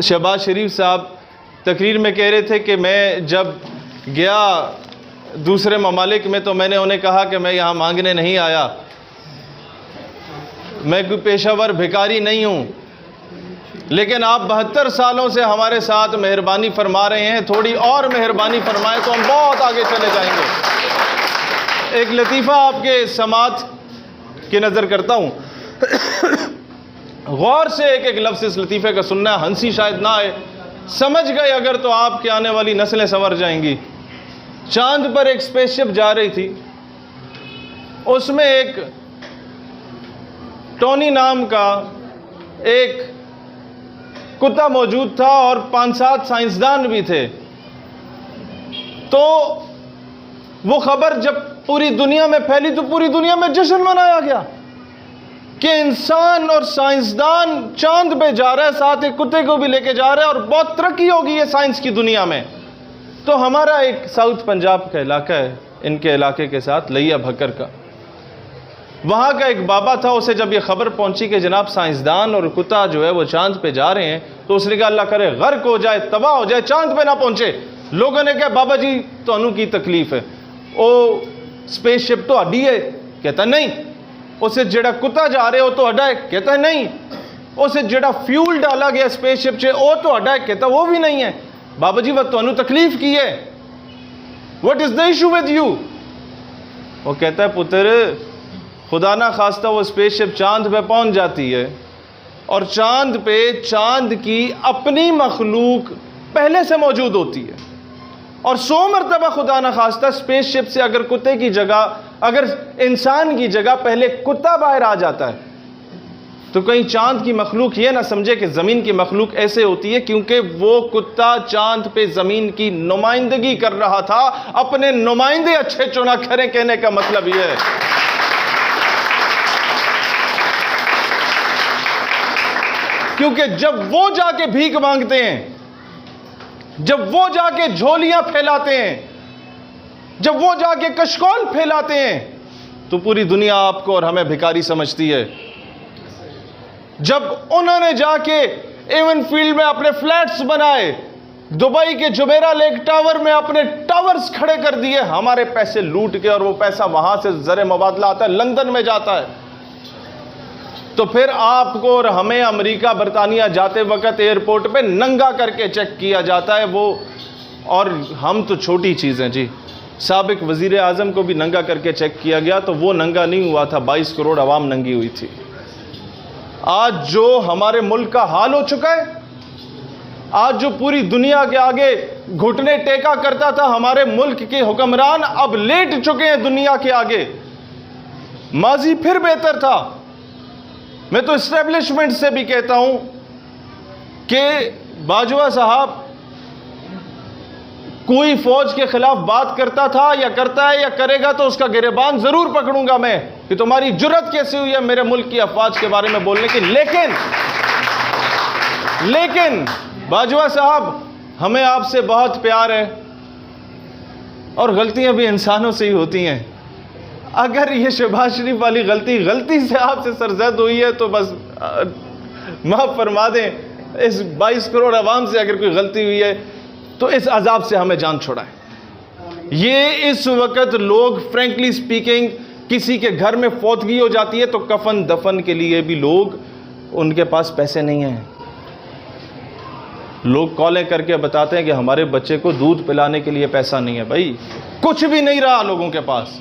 शहबाज शरीफ साहब तकरीर में कह रहे थे कि मैं जब गया दूसरे ममालिक में तो मैंने उन्हें कहा कि मैं यहाँ मांगने नहीं आया, मैं कोई पेशावर भिखारी नहीं हूँ, लेकिन आप 72 सालों से हमारे साथ मेहरबानी फरमा रहे हैं, थोड़ी और मेहरबानी फरमाएं तो हम बहुत आगे चले जाएंगे। एक लतीफ़ा आपके समात की नज़र करता हूँ, गौर से एक एक लफ्ज़ इस लतीफ़े का सुनना है, हंसी शायद ना आए, समझ गए अगर तो आपके आने वाली नस्लें संवर जाएंगी। चांद पर एक स्पेसशिप जा रही थी, उसमें एक टोनी नाम का एक कुत्ता मौजूद था और 5-7 साइंसदान भी थे। तो वो खबर जब पूरी दुनिया में फैली तो पूरी दुनिया में जश्न मनाया गया कि इंसान और साइंसदान चांद पे जा रहा है, साथ एक कुत्ते को भी लेके जा रहा है और बहुत तरक्की होगी ये साइंस की दुनिया में। तो हमारा एक साउथ पंजाब का इलाका है, इनके इलाके के साथ लिया भक्कर का, वहाँ का एक बाबा था, उसे जब ये खबर पहुंची कि जनाब साइंसदान और कुत्ता जो है वो चांद पे जा रहे हैं, तो उसने कहा अल्लाह करे गर्क हो जाए, तबाह हो जाए, चांद पे ना पहुंचे। लोगों ने कहा बाबा जी तो की तकलीफ है, ओ स्पेसशिप तो अड्डी है, कहता नहीं। उसे जेड़ा कुत्ता जा रहे हो तो अड्डा है, कहता है नहीं। उसे जेड़ा फ्यूल डाला गया स्पेसशिप से वो तो अड्डा है, कहता वो भी नहीं है। बाबा जी वह तो तकलीफ की है, what is the issue with you? वो कहता है पुत्र खुदा ना खास्ता वो स्पेसशिप चांद पे पहुंच जाती है और चांद पे चांद की अपनी मखलूक पहले से मौजूद होती है, और 100 मरतबा खुदा ना खास्ता स्पेसशिप से अगर कुत्ते की जगह, अगर इंसान की जगह पहले कुत्ता बाहर आ जाता है तो कहीं चांद की मखलूक ये ना समझे कि ज़मीन की मखलूक ऐसे होती है, क्योंकि वो कुत्ता चांद पे ज़मीन की नुमाइंदगी कर रहा था। अपने नुमाइंदे अच्छे चुना करें, कहने का मतलब ये है। क्योंकि जब वो जाके भीख मांगते हैं, जब वो जाके झोलियां फैलाते हैं, जब वो जाके कशकौल फैलाते हैं, तो पूरी दुनिया आपको और हमें भिखारी समझती है। जब उन्होंने जाके एवन फील्ड में अपने फ्लैट्स बनाए, दुबई के जुमेरा लेक टावर में अपने टावर्स खड़े कर दिए, हमारे पैसे लूट के, और वो पैसा वहां से ज़र मुबादला आता है, लंदन में जाता है। तो फिर आपको और हमें अमेरिका बरतानिया जाते वक्त एयरपोर्ट पे नंगा करके चेक किया जाता है वो, और हम तो छोटी चीज़ें जी, साबिक वज़ीर आज़म को भी नंगा करके चेक किया गया तो वो नंगा नहीं हुआ था, 22 करोड़ आवाम नंगी हुई थी। आज जो हमारे मुल्क का हाल हो चुका है, आज जो पूरी दुनिया के आगे घुटने टेका करता था हमारे मुल्क के हुक्मरान, अब लेट चुके हैं दुनिया के आगे। माजी फिर बेहतर था। मैं तो इस्टेब्लिशमेंट से भी कहता हूं कि बाजवा साहब कोई फौज के खिलाफ बात करता था या करता है या करेगा तो उसका गिरेबान जरूर पकड़ूंगा मैं कि तुम्हारी जुर्रत कैसी हुई है मेरे मुल्क की अफवाज के बारे में बोलने की। लेकिन बाजवा साहब, हमें आपसे बहुत प्यार है और गलतियां भी इंसानों से ही होती हैं। अगर ये शहबाज शरीफ वाली गलती से आपसे सरजद हुई है तो बस माफ़ फरमा दें। इस 22 करोड़ आवाम से अगर कोई गलती हुई है तो इस अजाब से हमें जान छुड़ाएं। ये इस वक्त लोग फ्रेंकली स्पीकिंग, किसी के घर में फौतगी हो जाती है तो कफन दफन के लिए भी लोग, उनके पास पैसे नहीं हैं। लोग कॉलें करके बताते हैं कि हमारे बच्चे को दूध पिलाने के लिए पैसा नहीं है। भाई कुछ भी नहीं रहा लोगों के पास।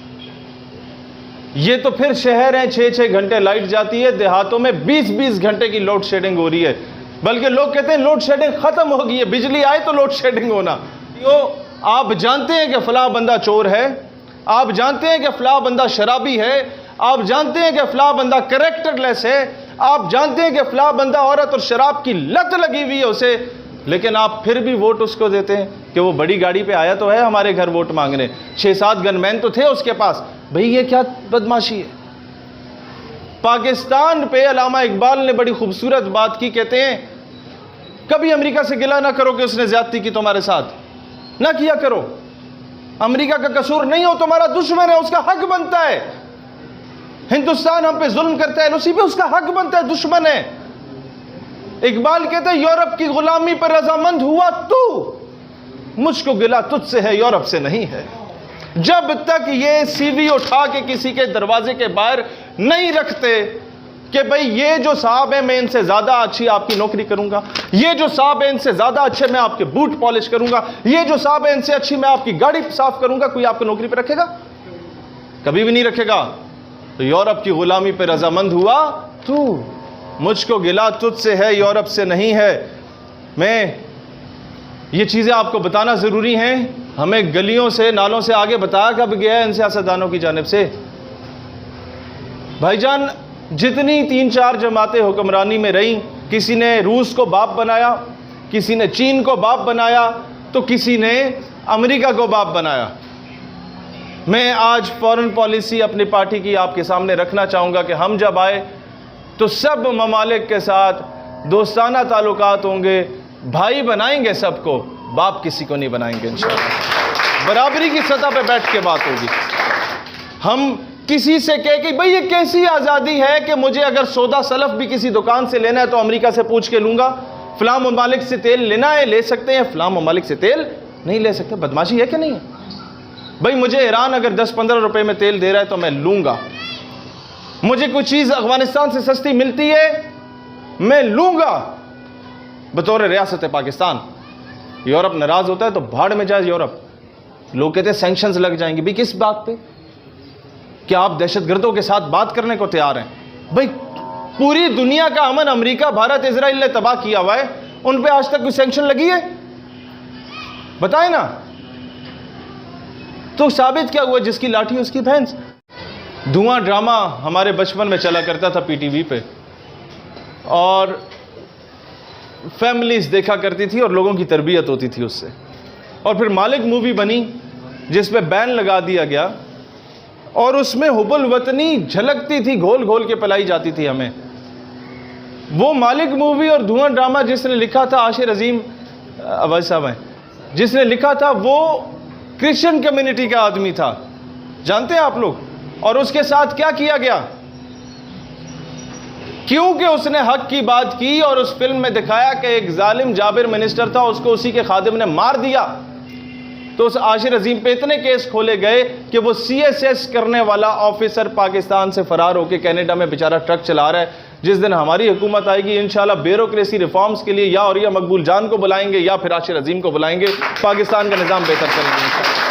ये तो फिर शहर हैं 6-6 घंटे लाइट जाती है, देहातों में 20-20 घंटे की लोड शेडिंग हो रही है। बल्कि लोग कहते हैं लोड शेडिंग खत्म हो गई है, बिजली आए तो लोड शेडिंग होना। तो आप जानते हैं कि फला बंदा चोर है, आप जानते हैं कि फला बंदा शराबी है, आप जानते हैं कि फला बंदा कैरेक्टरलेस है, आप जानते हैं कि फला बंदा औरत और शराब की लत लगी हुई है उसे, लेकिन आप फिर भी वोट उसको देते हैं कि वो बड़ी गाड़ी पे आया तो है हमारे घर वोट मांगने, 6-7 गनमैन तो थे उसके पास। भाई ये क्या बदमाशी है। पाकिस्तान पे अल्लामा इकबाल ने बड़ी खूबसूरत बात की, कहते हैं कभी अमेरिका से गिला ना करो कि उसने ज्यादती की तुम्हारे साथ, ना किया करो। अमेरिका का कसूर नहीं हो, तुम्हारा दुश्मन है, उसका हक बनता है। हिंदुस्तान हम पे जुल्म करता है, उसी पे उसका हक बनता है, दुश्मन है। इकबाल कहते हैं यूरोप की गुलामी पर रजामंद हुआ तू, मुझको गिला तुझसे है यूरोप से नहीं है। जब तक ये सीवी उठा के किसी के दरवाजे के बाहर नहीं रखते कि भाई ये जो साहब है मैं इनसे ज्यादा अच्छी आपकी नौकरी करूंगा, ये जो साहब है इनसे ज्यादा अच्छे मैं आपके बूट पॉलिश करूंगा, ये जो साहब है इनसे अच्छी मैं आपकी गाड़ी साफ करूंगा, कोई आपको नौकरी पे रखेगा? कभी भी नहीं रखेगा। तो यूरोप की गुलामी पे रजामंद हुआ तू, मुझको गिला तुझसे है यूरोप से नहीं है। मैं ये चीजें आपको बताना जरूरी हैं। हमें गलियों से नालों से आगे बताया कब गया है इन सियासतदानों की जानिब से? भाईजान, जितनी 3-4 जमातें हुक्मरानी में रहीं, किसी ने रूस को बाप बनाया, किसी ने चीन को बाप बनाया, तो किसी ने अमेरिका को बाप बनाया। मैं आज फॉरेन पॉलिसी अपनी पार्टी की आपके सामने रखना चाहूँगा कि हम जब आए तो सब ममालिक के साथ दोस्ताना ताल्लुकात होंगे, भाई बनाएंगे सबको, बाप किसी को नहीं बनाएंगे इंशाअल्लाह। बराबरी की सतह पे बैठ के बात होगी। हम किसी से कह कि भाई ये कैसी आज़ादी है कि मुझे अगर सौदा सलफ भी किसी दुकान से लेना है तो अमेरिका से पूछ के लूँगा, फ़लाँ ममालिक से तेल लेना है ले सकते हैं, फ़लाँ ममालिक से तेल नहीं ले सकते। बदमाशी है कि नहीं है भाई? मुझे ईरान अगर 10-15 रुपए में तेल दे रहा है तो मैं लूँगा। मुझे कोई चीज़ अफगानिस्तान से सस्ती मिलती है मैं लूँगा बतौर रियासत पाकिस्तान। यूरोप नाराज़ होता है तो भाड़ में जाए यूरोप। लोग कहते हैं सैंक्शंस लग जाएंगे। भाई किस बात पे? क्या आप दहशतगर्दों के साथ बात करने को तैयार हैं? भाई पूरी दुनिया का अमन अमेरिका, भारत, इजराइल ने तबाह किया हुआ है, उन पे आज तक कोई सैंक्शन लगी है? बताए ना। तो साबित क्या हुआ? जिसकी लाठी उसकी भैंस। धुआं ड्रामा हमारे बचपन में चला करता था पीटीवी पे, और फैमिलीज देखा करती थी और लोगों की तरबियत होती थी उससे। और फिर मालिक मूवी बनी जिस पे बैन लगा दिया गया, और उसमें हुब्बुल वतनी झलकती थी, घोल घोल के पिलाई जाती थी हमें। वो मालिक मूवी और धुआं ड्रामा जिसने लिखा था, आशिर अजीम अवैध साहब हैं, जिसने लिखा था वो क्रिश्चियन कम्युनिटी का आदमी था, जानते हैं आप लोग। और उसके साथ क्या किया गया? क्योंकि उसने हक की बात की और उस फिल्म में दिखाया कि एक जालिम जाबिर मिनिस्टर था, उसको उसी के खादिम ने मार दिया। तो उस आशिर अजीम पे इतने केस खोले गए कि वो CSS करने वाला ऑफिसर पाकिस्तान से फरार होकर कनाडा में बेचारा ट्रक चला रहा है। जिस दिन हमारी हुकूमत आएगी इंशाल्लाह ब्यूरोक्रेसी रिफॉर्म्स के लिए या और या मकबूल जान को बुलाएंगे या फिर आशिर अजीम को बुलाएंगे, पाकिस्तान का निज़ाम बेहतर करेंगे इंशाल्लाह।